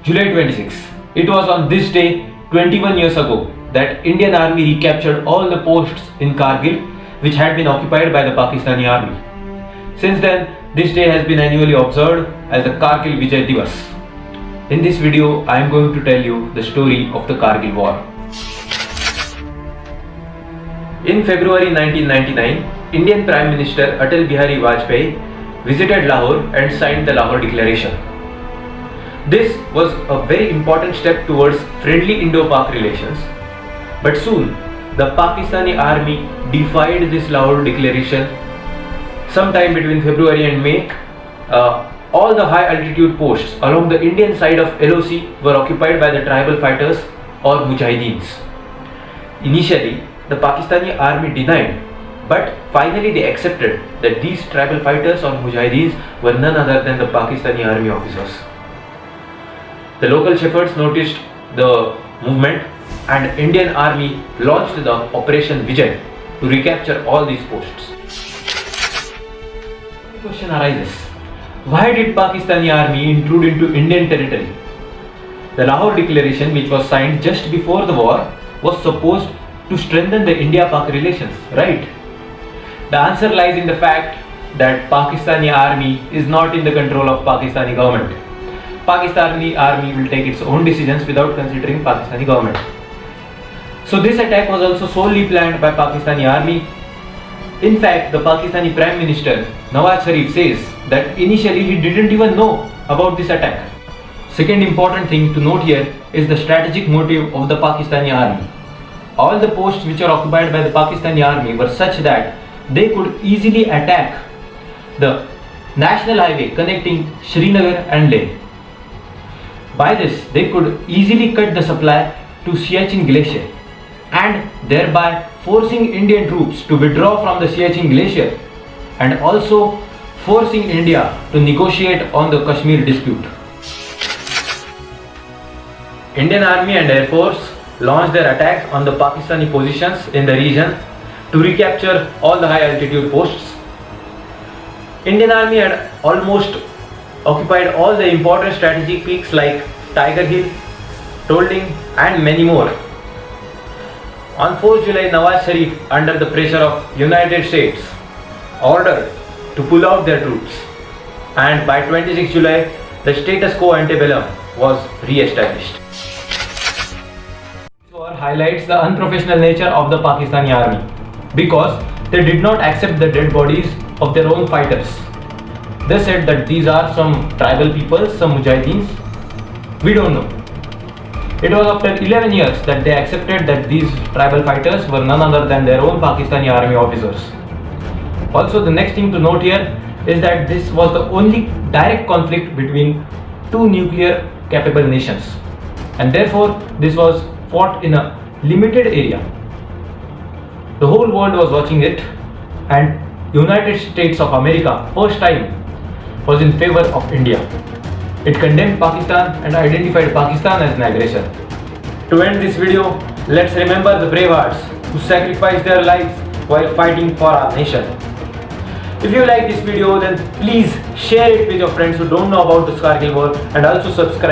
July 26. It was on this day 21 years ago that Indian Army recaptured all the posts in Kargil which had been occupied by the Pakistani Army. Since then, this day has been annually observed as the Kargil Vijay Divas. In this video, I am going to tell you the story of the Kargil War. In February 1999, Indian Prime Minister Atal Bihari Vajpayee visited Lahore and signed the Lahore Declaration. This was a very important step towards friendly Indo-Pak relations. But soon, the Pakistani army defied this Lahore Declaration. Sometime between February and May, all the high altitude posts along the Indian side of LOC were occupied by the tribal fighters or Mujahideens. Initially, the Pakistani army denied, but finally they accepted that these tribal fighters or Mujahideens were none other than the Pakistani army officers. The local shepherds noticed the movement and Indian army launched the Operation Vijay to recapture all these posts. The question arises, why did Pakistani army intrude into Indian territory? The Lahore Declaration, which was signed just before the war, was supposed to strengthen the India-Pak relations, right? The answer lies in the fact that Pakistani army is not in the control of Pakistani government. Pakistani army will take its own decisions without considering Pakistani government. So this attack was also solely planned by Pakistani army. In fact, the Pakistani Prime Minister Nawaz Sharif says that initially he didn't even know about this attack. Second important thing to note here is the strategic motive of the Pakistani army. All the posts which are occupied by the Pakistani army were such that they could easily attack the national highway connecting Srinagar and Leh. By this, they could easily cut the supply to Siachen Glacier and thereby forcing Indian troops to withdraw from the Siachen Glacier and also forcing India to negotiate on the Kashmir dispute. Indian Army and Air Force launched their attacks on the Pakistani positions in the region to recapture all the high altitude posts. Indian Army had almost occupied all the important strategic peaks like Tiger Hill, Tolding and many more. On 4th July, Nawaz Sharif, under the pressure of United States, ordered to pull out their troops, and by 26 July, the status quo ante bellum was re-established. This war highlights the unprofessional nature of the Pakistani army because they did not accept the dead bodies of their own fighters. They said that these are some tribal people, some Mujahideens. We don't know. It was after 11 years that they accepted that these tribal fighters were none other than their own Pakistani army officers. Also, the next thing to note here is that this was the only direct conflict between two nuclear capable nations, and therefore this was fought in a limited area. The whole world was watching it, and United States of America first time was in favor of India. It condemned Pakistan and identified Pakistan as an aggressor. To end this video, let's remember the brave hearts who sacrificed their lives while fighting for our nation. If you like this video, then please share it with your friends who don't know about the Kargil war and also subscribe.